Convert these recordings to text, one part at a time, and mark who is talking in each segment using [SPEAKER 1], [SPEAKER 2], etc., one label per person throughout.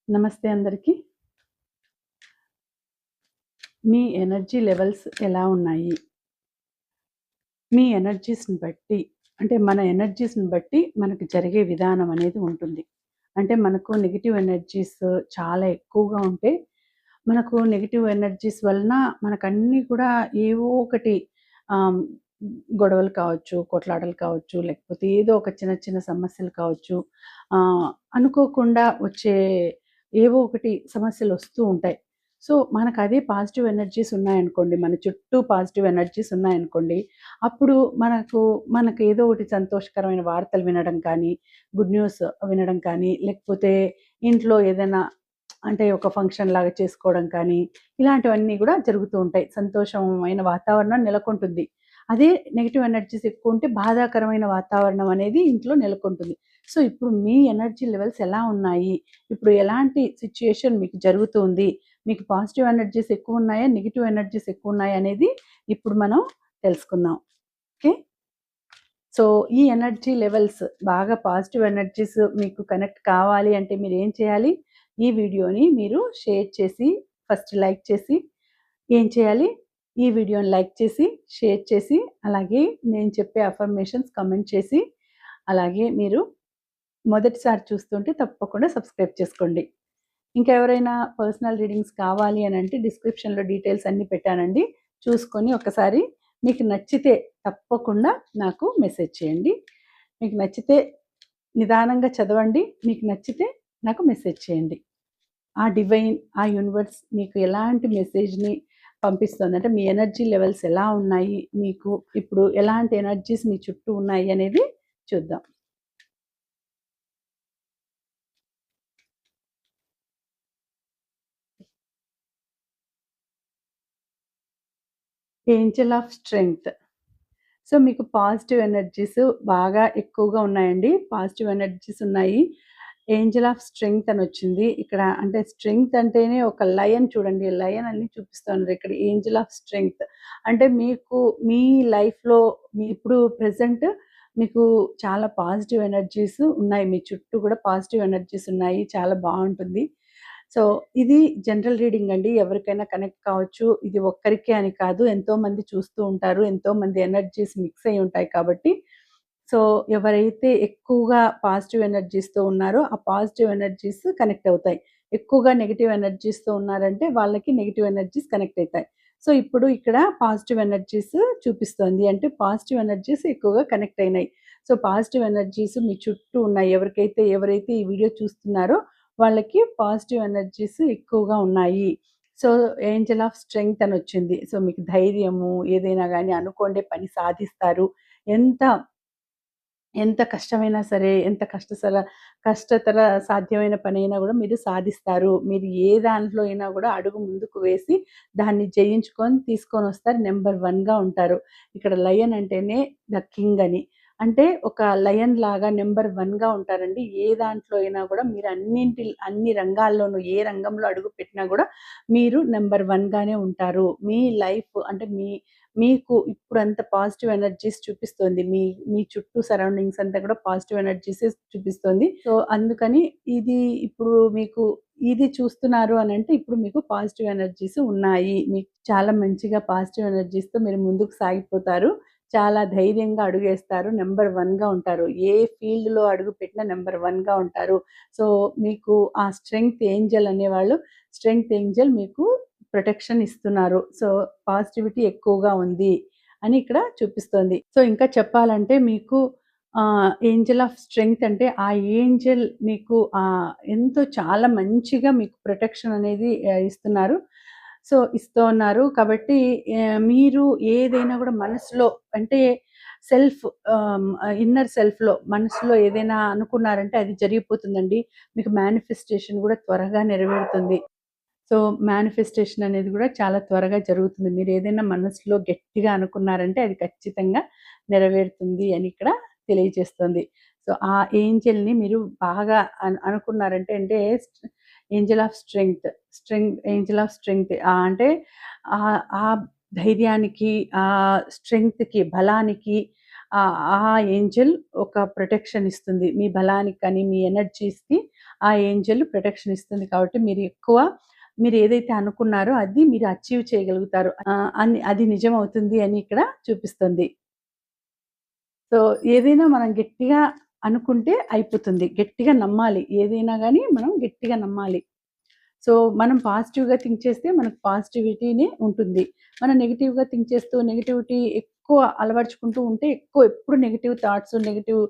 [SPEAKER 1] నమస్తే అందరికి. మీ energy levels ఎలా ఉన్నాయి? మీ ఎనర్జీస్‌ని బట్టి అంటే మన ఎనర్జీస్‌ని బట్టి మనకు జరిగే విధానం అనేది ఉంటుంది. అంటే మనకు నెగెటివ్ ఎనర్జీస్ చాలా ఎక్కువగా ఉంటే, మనకు నెగెటివ్ ఎనర్జీస్ వలన మనకన్నీ కూడా ఏవో ఒకటి ఆహ్, గొడవలు కావచ్చు, కొట్లాటలు కావచ్చు, లేకపోతే ఏదో ఒక చిన్న చిన్న సమస్యలు కావచ్చు. ఆహ్, అనుకోకుండా వచ్చే ఏవో ఒకటి సమస్యలొస్తూ ఉంటాయి. సో, మనకదే పాజిటివ్ ఎనర్జీస్ ఉన్నాయనుకోండి, మన చుట్టూ పాజిటివ్ ఎనర్జీస్ ఉన్నాయనుకోండి, అప్పుడు మనకేదో ఒకటి సంతోషకరమైన వార్తలు వినడం కానీ, గుడ్ న్యూస్ వినడం కానీ, లేకపోతే ఇంట్లో ఏదైనా అంటే ఒక ఫంక్షన్ లాగా చేసుకోవడం కానీ, ఇలాంటివన్నీ గూడా జరుగుతూ ఉంటాయి. సంతోషమైన వాతావరణం నెలకొంటుంది. అదే నెగెటివ్ ఎనర్జీస్ ఎక్కువుంటే బాధాకరమైన వాతావరణం అనేది ఇంట్లో నెలకొంటుంది. సో, ఇప్పుడు మీ ఎనర్జీ లెవెల్స్ ఎలా ఉన్నాయి? ఇప్పుడు ఎలాంటి సిట్యుయేషన్ మీకు జరుగుతుంది? మీకు పాజిటివ్ ఎనర్జీస్ ఎక్కువున్నాయా? నెగెటివ్ ఎనర్జీస్ ఎక్కువున్నాయా? అనేది ఇప్పుడు మనం తెలుసుకుందాం. ఓకే. సో, ఈ ఎనర్జీ లెవెల్స్ బాగా పాజిటివ్ ఎనర్జీస్ మీకు కనెక్ట్ కావాలి అంటే మీరేం చేయాలి? ఈ వీడియోని మీరు షేర్ చేసి, ఫస్ట్ లైక్ చేసి, ఏం చేయాలి? ఈ వీడియోని లైక్ చేసి, షేర్ చేసి, అలాగే నేను చెప్పే అఫర్మేషన్స్ కామెంట్ చేసి, అలాగే మీరు మొదటిసారి చూస్తుంటే తప్పకుండా సబ్స్క్రైబ్ చేసుకోండి. ఇంకా ఎవరైనా పర్సనల్ రీడింగ్స్ కావాలి అనంటే డిస్క్రిప్షన్‌లో డీటెయిల్స్ అన్నీ పెట్టానండి. చూసుకొని ఒకసారి మీకు నచ్చితే తప్పకుండా నాకు మెసేజ్ చేయండి. మీకు నచ్చితే నిదానంగా చదవండి. మీకు నచ్చితే నాకు మెసేజ్ చేయండి. ఆ డివైన్, ఆ యూనివర్స్ మీకు ఎలాంటి మెసేజ్‌ని పంపిస్తుంది, అంటే మీ ఎనర్జీ లెవెల్స్ ఎలా ఉన్నాయి? మీకు ఇప్పుడు ఎలాంటి ఎనర్జీస్ మీ చుట్టూ ఉన్నాయి అనేది చూద్దాం. Angel of strength. సో, మీకు పాజిటివ్ ఎనర్జీస్ బాగా ఎక్కువగా ఉన్నాయండి. పాజిటివ్ ఎనర్జీస్ ఉన్నాయి. ఏంజెల్ ఆఫ్ స్ట్రెంగ్త్ అనొచ్చింది. ఇక్కడ అంటే స్ట్రెంగ్త్ అంటేనే ఒక లయన్ చూడండి. లయన్ అని చూపిస్తున్నారు ఇక్కడ ఏంజెల్ ఆఫ్ స్ట్రెంగ్త్. అంటే మీకు మీ లైఫ్‌లో మీ ఇప్పుడు ప్రెజెంట్ మీకు చాలా పాజిటివ్ ఎనర్జీస్ ఉన్నాయి. మీ చుట్టూ కూడా పాజిటివ్ ఎనర్జీస్ ఉన్నాయి. చాలా బావుంటుంది. సో, ఇది జనరల్ రీడింగ్ అండి. ఎవరికైనా కనెక్ట్ కావచ్చు. ఇది ఒక్కరికే అని కాదు. ఎంతోమంది చూస్తూ ఉంటారు. ఎంతోమంది ఎనర్జీస్ మిక్స్ అయ్యి ఉంటాయి కాబట్టి, సో, ఎవరైతే ఎక్కువగా పాజిటివ్ ఎనర్జీస్‌తో ఉన్నారో, ఆ పాజిటివ్ ఎనర్జీస్ కనెక్ట్ అవుతాయి. ఎక్కువగా నెగెటివ్ ఎనర్జీస్‌తో ఉన్నారంటే, వాళ్ళకి నెగెటివ్ ఎనర్జీస్ కనెక్ట్ అయితాయి. సో, ఇప్పుడు ఇక్కడ పాజిటివ్ ఎనర్జీస్ చూపిస్తోంది. అంటే పాజిటివ్ ఎనర్జీస్ ఎక్కువగా కనెక్ట్ అయినాయి. సో, పాజిటివ్ ఎనర్జీస్ మీ చుట్టూ ఉన్నాయి. ఎవరైతే ఈ వీడియో చూస్తున్నారో వాళ్ళకి పాజిటివ్ ఎనర్జీస్ ఎక్కువగా ఉన్నాయి. సో, ఏంజెల్ ఆఫ్ స్ట్రెంగ్త్ అనొచ్చింది. సో, మీకు ధైర్యము, ఏదైనా గాని అనుకోండే పని సాధిస్తారు. ఎంత ఎంత కష్టమైనా సరే, ఎంత కష్టతర సాధ్యమైన పనైనా గూడా మీరు సాధిస్తారు. మీరు ఏ దాంట్లో అయినా గూడా అడుగు ముందుకు వేసి, దాన్ని జయించుకొని తీసుకొనొస్తారు. నంబర్ 1గా ఉంటారు. ఇక్కడ లయన్ అంటేనే ద కింగ్ అని. అంటే ఒక లయన్ లాగా నంబర్ 1గా ఉంటారండి. ఏ దాంట్లో అయినా గూడా మీరు అన్ని రంగాల్లోనూ ఏ రంగంలో అడుగుపెట్టినా గూడా మీరు నంబర్ 1గానే ఉంటారు. మీ లైఫ్ అంటే మీకు ఇప్పుడంత పాజిటివ్ ఎనర్జీస్ చూపిస్తోంది. మీ మీ చుట్టూ సరౌండింగ్స్ అంతా కూడా పాజిటివ్ ఎనర్జీసే చూపిస్తోంది. సో, అందుకని ఇది ఇప్పుడు మీకు ఇది చూస్తున్నారు అనంటే ఇప్పుడు మీకు పాజిటివ్ ఎనర్జీస్ ఉన్నాయి. మీకు చాలా మంచిగా పాజిటివ్ ఎనర్జీస్‌తో మీరు ముందుకు సాగిపోతారు. చాలా ధైర్యంగా అడుగేస్తారు. నంబర్ 1గా ఉంటారు. ఏ ఫీల్డ్‌లో అడుగుపెట్టినా నంబర్ 1గా ఉంటారు. సో, మీకు ఆ స్ట్రెంగ్త్ ఏంజెల్ మీకు ప్రొటెక్షన్ ఇస్తున్నారు. సో, పాజిటివిటీ ఎక్కువగా ఉంది అని ఇక్కడ చూపిస్తోంది. సో, ఇంకా చెప్పాలంటే మీకు ఏంజెల్ ఆఫ్ స్ట్రెంగ్త్ అంటే ఆ ఏంజెల్ మీకు ఎంతో చాలా మంచిగా మీకు ప్రొటెక్షన్ అనేది ఇస్తున్నారు. సో, ఇస్తూ ఉన్నారు. కాబట్టి మీరు ఏదైనా గూడా మనసులో అంటే సెల్ఫ్ ఇన్నర్ సెల్ఫ్‌లో మనసులో ఏదైనా అనుకున్నారంటే అది జరిగిపోతుందండి. మీకు మేనిఫెస్టేషన్ గూడా త్వరగా నెరవేరుతుంది. సో, మేనిఫెస్టేషన్ అనేది గూడా చాలా త్వరగా జరుగుతుంది. మీరేదైనా మనసులో గట్టిగా అనుకున్నారంటే అది ఖచ్చితంగా నెరవేరుతుంది అని ఇక్కడ తెలియజేస్తుంది. సో, ఆ ఏంజెల్‌ని మీరు బాగా అనుకున్నారంటే అంటే Angel of Angel of strength అంటే ఆ ధైర్యానికి, స్ట్రెంగ్త్‌కి, బలానికి, ఆ ఏంజెల్ ఒక ప్రొటెక్షన్ ఇస్తుంది. మీ బలానికి కానీ, మీ ఎనర్జీస్‌కి ఆ ఏంజెల్ ప్రొటెక్షన్ ఇస్తుంది కాబట్టి మీరు ఏదైతే అనుకున్నారో అది మీరు అచీవ్ చేయగలుగుతారు. అది నిజమవుతుంది అని ఇక్కడ చూపిస్తుంది. సో, ఏదైనా మనం గట్టిగా అనుకుంటే అయిపోతుంది. గట్టిగా నమ్మాలి. ఏదైనా గాని మనం గట్టిగా నమ్మాలి. సో, మనం పాజిటివ్‌గా థింక్ చేస్తే మనకు పాజిటివిటీనే ఉంటుంది. మనం నెగెటివ్‌గా థింక్ చేస్తూ నెగటివిటీ ఎక్కువ అలవరుచుకుంటూ ఉంటే ఎక్కువ ఎప్పుడు నెగెటివ్ థాట్స్, నెగెటివ్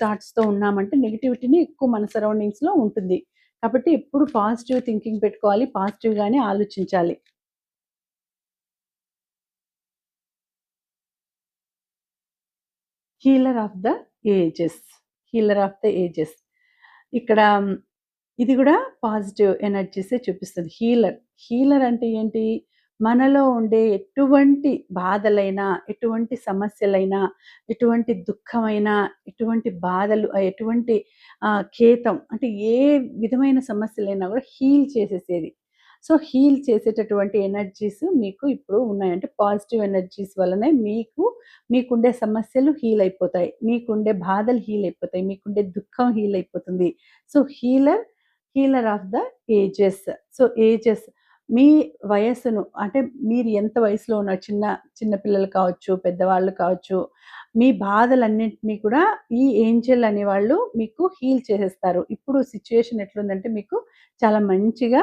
[SPEAKER 1] థాట్స్‌తో ఉన్నామంటే నెగటివిటీనే ఎక్కువ మన సరౌండింగ్స్‌లో ఉంటుంది. కాబట్టి ఎప్పుడు పాజిటివ్ థింకింగ్ పెట్టుకోవాలి. పాజిటివ్‌గానే ఆలోచించాలి. Healer of the ages. Healer of the ages. ఇక్కడ ఇది గూడా పాజిటివ్ ఎనర్జీసే చూపిస్తది. హీలర్ అంటే ఏంటి? మనలో ఉండే ఎటువంటి బాధలైనా, ఎటువంటి సమస్యలైనా, ఎటువంటి దుఃఖమైనా, ఎటువంటి బాధలు ఎటువంటి ఖేతం అంటే ఏ విధమైన సమస్యలైనా గూడా హీల్ చేసేసేది. సో, హీల్ చేసేటటువంటి ఎనర్జీస్ మీకు ఇప్పుడు ఉన్నాయి. అంటే పాజిటివ్ ఎనర్జీస్ వల్లనే మీకుండే సమస్యలు హీల్ అయిపోతాయి. మీకుండే బాధలు హీల్ అయిపోతాయి. మీకుండే దుఃఖం హీల్ అయిపోతుంది. So, healer of the ages. So, ages మీ వయస్సును అంటే మీరు ఎంత వయసులో ఉన్నారు చిన్న పిల్లలు కావచ్చు, పెద్దవాళ్ళు కావచ్చు. మీ బాధలన్నింటినీ కూడా ఈ ఏంజెల్ అనేవాళ్ళు మీకు హీల్ చేసేస్తారు. ఇప్పుడు సిట్యుయేషన్ ఎట్లుందంటే మీకు చాలా మంచిగా,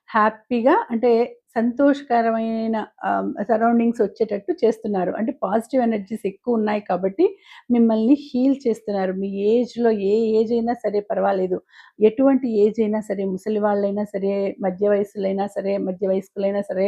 [SPEAKER 1] హ్యాపీగా అంటే సంతోషకరమైన సరౌండింగ్స్ వచ్చేటట్టు చేస్తున్నారు. అంటే పాజిటివ్ ఎనర్జీస్ ఎక్కువున్నాయి కాబట్టి మిమ్మల్ని హీల్ చేస్తున్నారు. మీ ఏజ్ అయినా సరే పర్వాలేదు. ఎటువంటి ఏజ్ అయినా సరే, ముసలి వాళ్ళైనా సరే, మధ్య వయస్కులైనా సరే,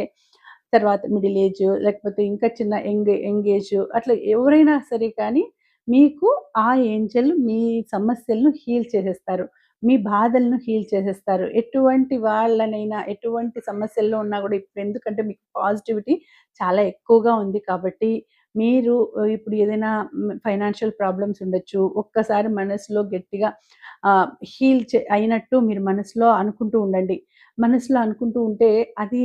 [SPEAKER 1] తర్వాత మిడిల్ ఏజ్ లేకపోతే ఇంకా చిన్న యంగ్ ఏజ్ అట్లా ఎవరైనా సరే కానీ, మీకు ఆ ఏంజెల్ మీ సమస్యలను హీల్ చేసేస్తారు. మీ బాధలను హీల్ చేసేస్తారు. ఎటువంటి వాళ్ళనైనా, ఎటువంటి సమస్యల్లో ఉన్నా గూడా ఎందుకంటే మీకు పాజిటివిటీ చాలా ఎక్కువగా ఉంది కాబట్టి, మీరు ఇప్పుడు ఏదైనా ఫైనాన్షియల్ ప్రాబ్లమ్స్ ఉండొచ్చు. ఒక్కసారి మనసులో గట్టిగా అయినట్టు మీరు మనసులో అనుకుంటూ ఉండండి. మనసులో అనుకుంటూ ఉంటే అది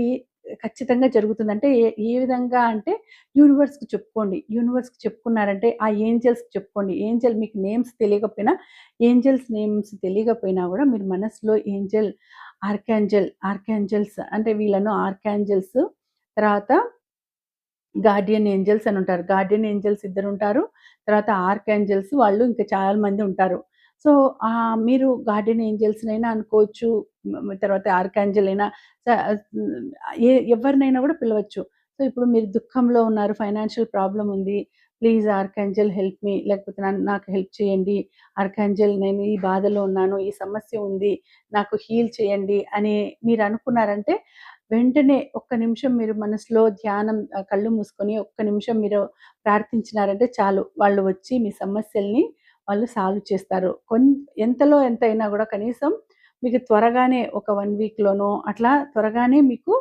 [SPEAKER 1] ఖచ్చితంగా జరుగుతుంది. అంటే ఏ విధంగా అంటే యూనివర్స్‌కి చెప్పుకోండి. యూనివర్స్‌కి చెప్పుకున్నారంటే ఆ ఏంజెల్స్‌కి చెప్పుకోండి. మీకు ఏంజెల్స్ నేమ్స్ తెలియకపోయినా గూడా మీరు మనసులో ఆర్కాంజెల్స్ అంటే వీళ్ళను ఆర్కాంజెల్స్ తర్వాత గార్డియన్ ఏంజెల్స్ అని ఉంటారు. గార్డియన్ ఏంజెల్స్ ఇద్దరుంటారు. తర్వాత ఆర్కాంజెల్స్ వాళ్ళు ఇంకా చాలా మంది ఉంటారు. సో, మీరు గార్డియన్ ఏంజెల్స్‌నైనా అనుకోవచ్చు. తర్వాత ఆర్కాంజెల్ అయినా స హ్మ్, ఎవరినైనా గూడా పిలవచ్చు. సో, ఇప్పుడు మీరు దుఃఖంలో ఉన్నారు. ఫైనాన్షియల్ ప్రాబ్లమ్ ఉంది. ప్లీజ్ ఆర్కాంజెల్ హెల్ప్ మీ లేకపోతే నాకు హెల్ప్ చేయండి. ఆర్కాంజెల్ నేను ఈ బాధలో ఉన్నాను. ఈ సమస్య ఉంది. నాకు హీల్ చేయండి అని మీరు అనుకున్నారంటే వెంటనే ఒక్క నిమిషం మీరు మనసులో కళ్ళు మూసుకొని ఒక్క నిమిషం మీరు ప్రార్థించినారంటే చాలు. వాళ్ళు వచ్చి మీ సమస్యల్ని వాళ్ళు సాల్వ్ చేస్తారు. ఎంతలో ఎంతైనా గూడా కనీసం మీకు త్వరగానే ఒక 1 వీక్‌లోనో అట్లా త్వరగానే మీకు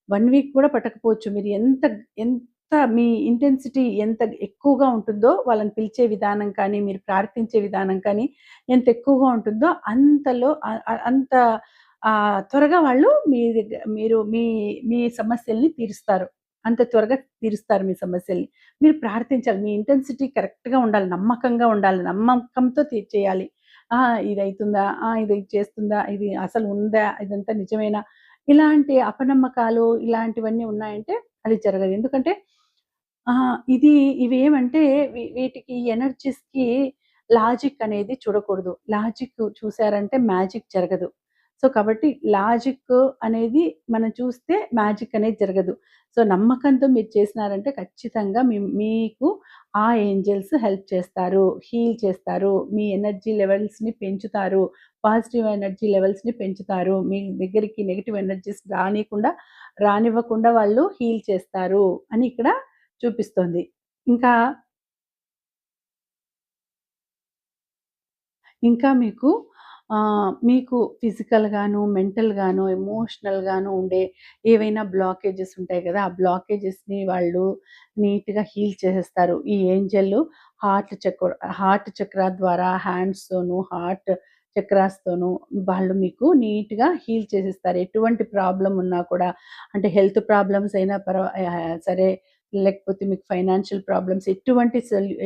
[SPEAKER 1] 1 వీక్ కూడా పట్టకపోవచ్చు. మీరు ఎంత మీ ఇంటెన్సిటీ ఎంత ఎక్కువగా ఉంటుందో వాళ్ళని పిలిచే విధానం కానీ, మీరు ప్రార్థించే విధానం కానీ ఎంత ఎక్కువగా ఉంటుందో అంత త్వరగా వాళ్ళు మీ దగ్గర మీరు మీ మీ సమస్యల్ని తీరుస్తారు. అంత త్వరగా తీరుస్తారు మీ సమస్యల్ని. మీరు ప్రార్థించాలి. మీ ఇంటెన్సిటీ కరెక్ట్‌గా ఉండాలి. నమ్మకంగా ఉండాలి. నమ్మకంతో చేయాలి. ఆ! ఇదయితుందా? ఇది చేస్తుందా? ఇది అసలు ఉందా? ఇదంతా నిజమేనా? ఇలాంటి అపనమ్మకాలు ఇలాంటివన్నీ ఉన్నాయంటే అది జరగదు. ఎందుకంటే ఇవేమంటే వీటికి ఎనర్జీస్‌కి లాజిక్ అనేది చూడకూడదు. లాజిక్ చూసారంటే మ్యాజిక్ జరగదు. సో, కాబట్టి లాజిక్ అనేది మనం చూస్తే మ్యాజిక్ అనేది జరగదు. సో, నమ్మకంతో మీరు చేసినారంటే ఖచ్చితంగా మీకు ఆ ఏంజెల్స్ హెల్ప్ చేస్తారు. హీల్ చేస్తారు. మీ ఎనర్జీ లెవెల్స్‌ని పెంచుతారు. పాజిటివ్ ఎనర్జీ లెవెల్స్‌ని పెంచుతారు. మీ దగ్గరికి నెగెటివ్ ఎనర్జీస్ రానివ్వకుండా వాళ్ళు హీల్ చేస్తారు అని ఇక్కడ చూపిస్తోంది. ఇంకా, ఇంకా మీకు ఫిజికల్‌గాను, మెంటల్‌గాను, ఎమోషనల్‌గాను ఉండే ఏవైనా బ్లాకేజెస్ ఉంటాయి గదా! ఆ బ్లాకేజెస్‌ని వాళ్ళు నీట్‌గా హీల్ చేసేస్తారు. ఈ ఏంజెల్ హార్ట్ చక్ర ద్వారా హ్యాండ్స్‌తోను, హార్ట్ చక్రాస్‌తోను వాళ్ళు మీకు నీట్‌గా హీల్ చేసేస్తారు. ఎటువంటి ప్రాబ్లమ్ ఉన్నా కూడా అంటే హెల్త్ ప్రాబ్లమ్స్ అయినా సరే లేకపోతే మీకు ఫైనాన్షియల్ ప్రాబ్లమ్స్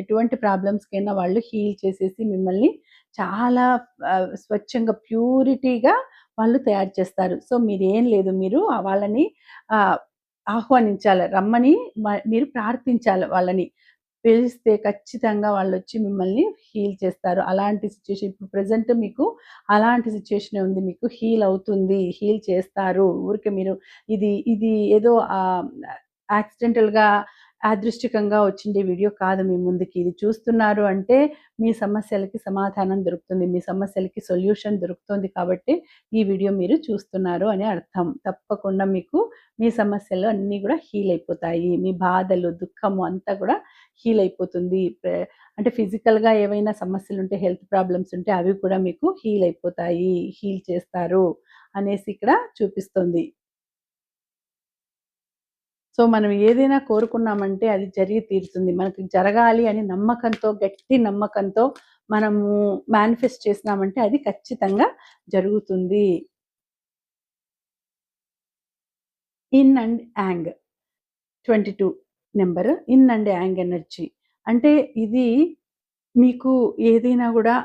[SPEAKER 1] ఎటువంటి ప్రాబ్లమ్స్‌కైనా వాళ్ళు హీల్ చేసేసి మిమ్మల్ని చాలా స్వచ్ఛంగా ప్యూరిటీగా వాళ్ళు తయారు చేస్తారు. సో, మీరేం లేదు. మీరు వాళ్ళని ఆహ్, ఆహ్వానించాలి. రమ్మని మీరు ప్రార్థించాలి వాళ్ళని. పిలిస్తే ఖచ్చితంగా వాళ్ళొచ్చి మిమ్మల్ని హీల్ చేస్తారు. అలాంటి సిట్యుయేషన్ ఇప్పుడు ప్రెజెంట్ మీకు అలాంటి సిట్యుయేషనే ఉంది. మీకు హీల్ అవుతుంది. హీల్ చేస్తారు. ఊరికే మీరు ఇది ఏదో యాక్సిడెంటల్‌గా యాదృష్టికంగా వచ్చిండే వీడియో కాదు మీ ముందుకి. ఇది చూస్తున్నారు అంటే మీ సమస్యలకి సమాధానం దొరుకుతుంది. మీ సమస్యలకి సొల్యూషన్ దొరుకుతుంది కాబట్టి ఈ వీడియో మీరు చూస్తున్నారు అని అర్థం. తప్పకుండా మీకు మీ సమస్యలు అన్నీ గూడా హీల్ అయిపోతాయి. మీ బాధలు, దుఃఖము అంతా గూడా హీల్ అయిపోతుంది. అంటే ఫిజికల్‌గా ఏవైనా సమస్యలుంటే, హెల్త్ ప్రాబ్లమ్స్ ఉంటే అవి కూడా మీకు హీల్ అయిపోతాయి. హీల్ చేస్తారు అనేసి ఇక్కడ చూపిస్తోంది. సో, మనం ఏదైనా కోరుకున్నామంటే అది జరిగి తీరుతుంది. మనకి జరగాలి అని నమ్మకంతో, గట్టి నమ్మకంతో మనము మేనిఫెస్ట్ చేసినామంటే అది ఖచ్చితంగా జరుగుతుంది. Yin and yang 22 number yin and yang energy. అంటే ఇది మీకు ఏదైనా గూడా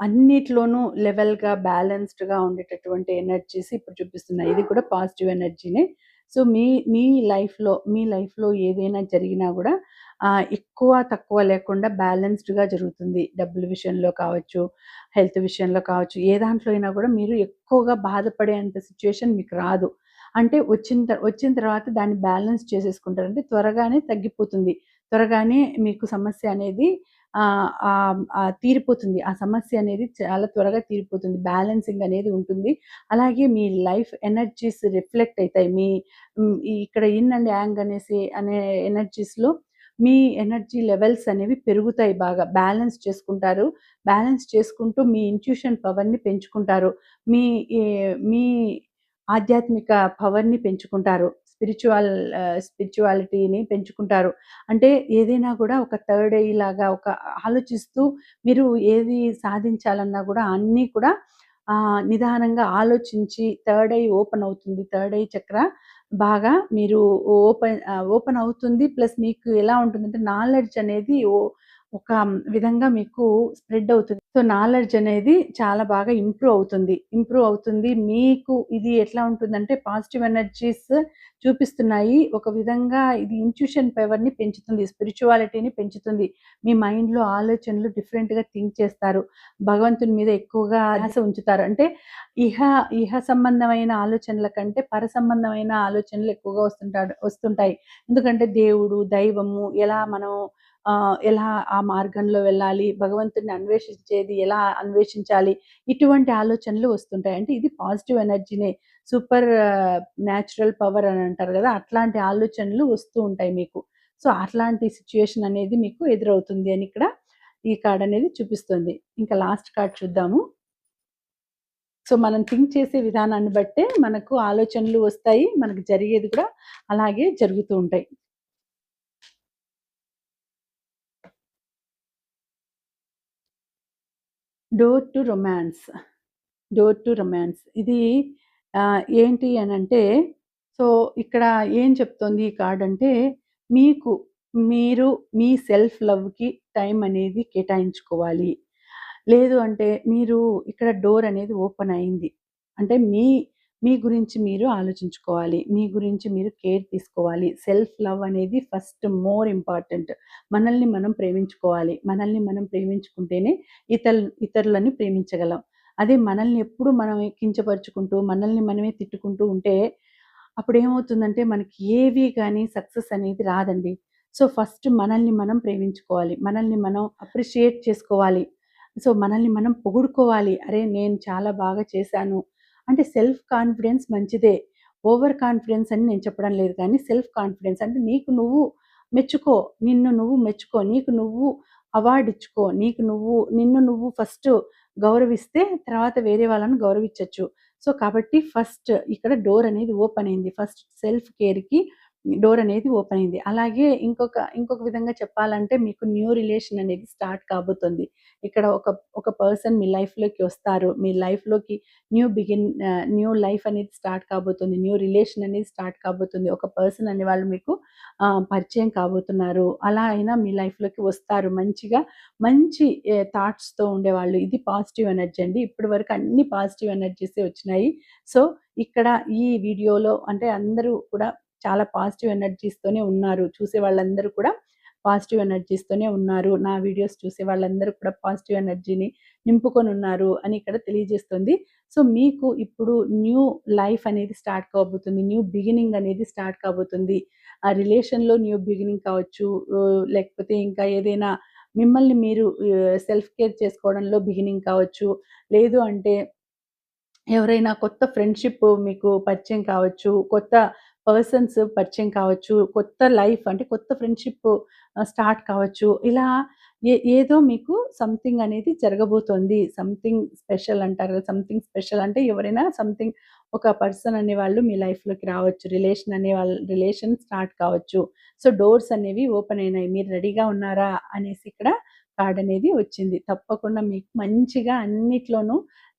[SPEAKER 1] అన్నిట్లోనూ లెవెల్‌గా, బ్యాలెన్స్‌డ్‌గా ఉండేటటువంటి ఎనర్జీస్ ఇప్పుడు చూపిస్తున్నాయి. ఇది కూడా పాజిటివ్ ఎనర్జీనే. సో, మీ మీ లైఫ్‌లో ఏదైనా జరిగినా గూడా ఎక్కువ, తక్కువ లేకుండా బ్యాలెన్స్‌డ్‌గా జరుగుతుంది. డబ్బుల విషయంలో కావచ్చు, హెల్త్ విషయంలో కావచ్చు, ఏ దాంట్లో అయినా గూడా మీరు ఎక్కువగా బాధపడేంత సిట్యుయేషన్ మీకు రాదు. అంటే వచ్చిన తర్వాత దాన్ని బ్యాలెన్స్ చేసేసుకుంటారు. అంటే త్వరగానే తగ్గిపోతుంది. త్వరగానే మీకు సమస్య అనేది తీరిపోతుంది. ఆ సమస్య అనేది చాలా త్వరగా తీరిపోతుంది. బ్యాలెన్సింగ్ అనేది ఉంటుంది. అలాగే మీ లైఫ్ ఎనర్జీస్ రిఫ్లెక్ట్ అయితాయి. ఇక్కడ ఇన్ అండ్ యాంగ్ అనే ఎనర్జీస్‌లో మీ ఎనర్జీ లెవెల్స్ అనేవి పెరుగుతాయి బాగా. బ్యాలెన్స్ చేసుకుంటారు. బ్యాలెన్స్ చేసుకుంటూ మీ ఇంట్యూషన్ పవర్‌ని పెంచుకుంటారు. మీ మీ ఆధ్యాత్మిక పవర్‌ని పెంచుకుంటారు. స్పిరిచువాలిటీని పెంచుకుంటారు. అంటే ఏదైనా గూడా ఒక థర్డ్ ఐ లాగా ఆలోచిస్తూ మీరు ఏది సాధించాలన్నా గూడా అన్నీ కూడా నిదానంగా ఆలోచించి థర్డ్ ఐ ఓపెన్ అవుతుంది. థర్డ్ ఐ చక్ర బాగా మీరు ఓపెన్ అవుతుంది. ప్లస్ మీకు ఎలా ఉంటుందంటే నాలెడ్జ్ అనేది ఒక విధంగా మీకు స్ప్రెడ్ అవుతుంది. సో, నాలెడ్జ్ అనేది చాలా బాగా ఇంప్రూవ్ అవుతుంది. మీకు ఇది ఎట్లా ఉంటుందంటే పాజిటివ్ ఎనర్జీస్ చూపిస్తున్నాయి. ఒక విధంగా ఇది ఇంట్యూషన్ పవర్‌ని పెంచుతుంది. స్పిరిచువాలిటీని పెంచుతుంది. మీ మైండ్‌లో ఆలోచనలు డిఫరెంట్‌గా థింక్ చేస్తారు. భగవంతుని మీద ఎక్కువగా ధ్యాస ఉంచుతారు. అంటే ఇహ ఇహ సంబంధమైన ఆలోచనల కంటే పర సంబంధమైన ఆలోచనలు ఎక్కువగా వస్తుంటాయి. ఎందుకంటే దేవుడు, దైవము ఎలా ఆ మార్గంలో వెళ్ళాలి, భగవంతుడిని అన్వేషించేది ఎలా అన్వేషించాలి, ఇటువంటి ఆలోచనలు వస్తుంటాయి. అంటే ఇది పాజిటివ్ ఎనర్జీనే. సూపర్ న్యాచురల్ పవర్ అని అంటారు గదా! అట్లాంటి ఆలోచనలు వస్తూ ఉంటాయి మీకు. సో, అట్లాంటి సిట్యుయేషన్ అనేది మీకు ఎదురవుతుంది అని ఇక్కడ ఈ కార్డ్ అనేది చూపిస్తుంది. ఇంకా లాస్ట్ కార్డ్ చూద్దాము. సో, మనం థింక్ చేసే విధానాన్ని బట్టే మనకు ఆలోచనలు వస్తాయి. మనకు జరిగేది కూడా అలాగే జరుగుతూ ఉంటాయి. Door to romance. Door to romance. ఇది ఏంటి అనంటే, సో, ఇక్కడ ఏం చెప్తోంది ఈ కార్డ్ అంటే, మీకు మీరు మీ సెల్ఫ్ లవ్‌కి టైం అనేది కేటాయించుకోవాలి. లేదు అంటే మీరు ఇక్కడ డోర్ అనేది ఓపెన్ అయింది. అంటే మీ గురించి మీరు ఆలోచించుకోవాలి. మీ గురించి మీరు కేర్ తీసుకోవాలి. సెల్ఫ్ లవ్ అనేది ఫస్ట్ మోర్ ఇంపార్టెంట్. మనల్ని మనం ప్రేమించుకోవాలి. మనల్ని మనం ప్రేమించుకుంటేనే ఇతరులని ప్రేమించగలం. అదే మనల్ని ఎప్పుడు మనం కించపరుచుకుంటూ, మనల్ని మనమే తిట్టుకుంటూ ఉంటే, అప్పుడేమవుతుందంటే మనకి ఏవి గాని సక్సెస్ అనేది రాదండి. సో, ఫస్ట్ మనల్ని మనం ప్రేమించుకోవాలి. మనల్ని మనం అప్రిషియేట్ చేసుకోవాలి. సో, మనల్ని మనం పొగుడుకోవాలి. అరే! నేను చాలా బాగా చేశాను. అంటే సెల్ఫ్ కాన్ఫిడెన్స్ మంచిదే. ఓవర్ కాన్ఫిడెన్స్ అని నేను చెప్పడం లేదు కానీ, సెల్ఫ్ కాన్ఫిడెన్స్ అంటే నీకు నువ్వు మెచ్చుకో. నిన్ను నువ్వు మెచ్చుకో. నీకు నువ్వు అవార్డ్ ఇచ్చుకో. నిన్ను నువ్వు ఫస్ట్ గౌరవిస్తే తర్వాత వేరే వాళ్ళని గౌరవించొచ్చు. సో, కాబట్టి ఫస్ట్ ఇక్కడ డోర్ అనేది ఓపెన్ అయింది. ఫస్ట్ సెల్ఫ్ కేర్‌కి డోర్ అనేది ఓపెన్ అయింది. అలాగే ఇంకొక విధంగా చెప్పాలంటే మీకు న్యూ రిలేషన్ అనేది స్టార్ట్ కాబోతుంది. ఇక్కడ ఒక పర్సన్ మీ లైఫ్‌లోకి వస్తారు. మీ లైఫ్‌లోకి న్యూ లైఫ్ అనేది స్టార్ట్ కాబోతుంది. న్యూ రిలేషన్ అనేది స్టార్ట్ కాబోతుంది. ఒక పర్సన్ అనేవాళ్ళు మీకు పరిచయం కాబోతున్నారు. అలా అయినా మీ లైఫ్‌లోకి వస్తారు. మంచి థాట్స్‌తో ఉండేవాళ్ళు. ఇది పాజిటివ్ ఎనర్జీ అండి. ఇప్పటి వరకు అన్ని పాజిటివ్ ఎనర్జీసే వచ్చినాయి. సో, ఇక్కడ ఈ వీడియోలో అంటే అందరూ కూడా చాలా పాజిటివ్ ఎనర్జీస్‌తోనే ఉన్నారు. చూసే వాళ్ళందరూ కూడా పాజిటివ్ ఎనర్జీస్‌తోనే ఉన్నారు. నా వీడియోస్ చూసే వాళ్ళందరూ కూడా పాజిటివ్ ఎనర్జీని నింపుకొనున్నారు అని ఇక్కడ తెలియజేస్తుంది. సో, మీకు ఇప్పుడు న్యూ లైఫ్ అనేది స్టార్ట్ కాబోతుంది. న్యూ బిగినింగ్ అనేది స్టార్ట్ కాబోతుంది. ఆ రిలేషన్‌లో న్యూ బిగినింగ్ కావచ్చు, లేకపోతే ఇంకా ఏదైనా మిమ్మల్ని మీరు సెల్ఫ్ కేర్ చేసుకోవడంలో బిగినింగ్ కావచ్చు. లేదు అంటే ఎవరైనా కొత్త ఫ్రెండ్‌షిప్ మీకు పరిచయం కావచ్చు. కొత్త పర్సన్స్ పరిచయం కావచ్చు. కొత్త లైఫ్ అంటే కొత్త ఫ్రెండ్‌షిప్ స్టార్ట్ కావచ్చు. ఇలా ఏదో మీకు సంథింగ్ అనేది జరగబోతోంది. సంథింగ్ స్పెషల్ అంటారు కదా! సంథింగ్ స్పెషల్ అంటే ఎవరైనా సంథింగ్ ఒక పర్సన్ అనేవాళ్ళు మీ లైఫ్‌లోకి రావచ్చు. రిలేషన్ స్టార్ట్ కావచ్చు. సో, డోర్స్ అనేవి ఓపెన్ అయినాయి. మీరు రెడీగా ఉన్నారా? అనేసి ఇక్కడ కార్డ్ అనేది వచ్చింది. తప్పకుండా మీకు మంచిగా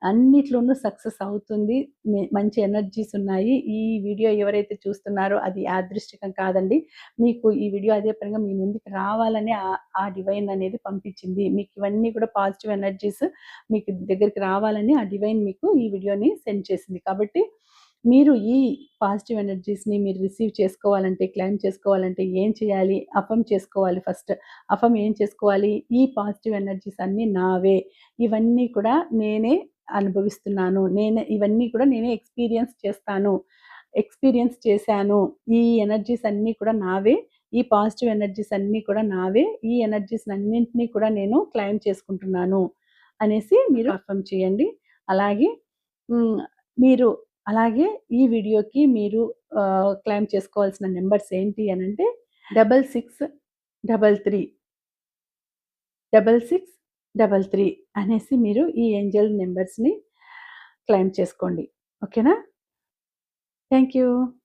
[SPEAKER 1] అన్నిట్లోనూ సక్సెస్ అవుతుంది. మంచి ఎనర్జీస్ ఉన్నాయి. ఈ వీడియో ఎవరైతే చూస్తున్నారో అది యాదృష్టికం కాదండి. మీకు ఈ వీడియో అదే పనిగా మీ ముందుకు రావాలని ఆ డివైన్ అనేది పంపించింది. మీకు ఇవన్నీ కూడా పాజిటివ్ ఎనర్జీస్ మీకు దగ్గరికి రావాలని ఆ డివైన్ మీకు ఈ వీడియోని సెండ్ చేసింది. కాబట్టి మీరు ఈ పాజిటివ్ ఎనర్జీస్‌ని మీరు రిసీవ్ చేసుకోవాలంటే, క్లెయిమ్ చేసుకోవాలంటే ఏం చేయాలి? అఫర్మ్ చేసుకోవాలి ఫస్ట్. అఫర్మ్ ఏం చేసుకోవాలి? ఈ పాజిటివ్ ఎనర్జీస్ అన్నీ నావే. ఇవన్నీ కూడా నేనే అనుభవిస్తున్నాను. ఇవన్నీ కూడా నేనే ఎక్స్‌పీరియన్స్ చేశాను. ఈ ఎనర్జీస్ అన్నీ కూడా నావే. ఈ పాజిటివ్ ఎనర్జీస్ అన్నీ కూడా నావే. ఈ ఎనర్జీస్‌నన్నింటిని కూడా నేను క్లెయిమ్ చేసుకుంటున్నాను అనేసి మీరు అఫర్మ్ చేయండి. అలాగే హ్మ్. మీరు అలాగే ఈ వీడియోకి మీరు క్లెయిమ్ చేసుకోవాల్సిన నంబర్స్ ఏంటి అనంటే 6633 6633 అనేసి మీరు ఈ ఏంజెల్ నంబర్స్‌ని క్లెయిమ్ చేసుకోండి. ఓకేనా? Thank you.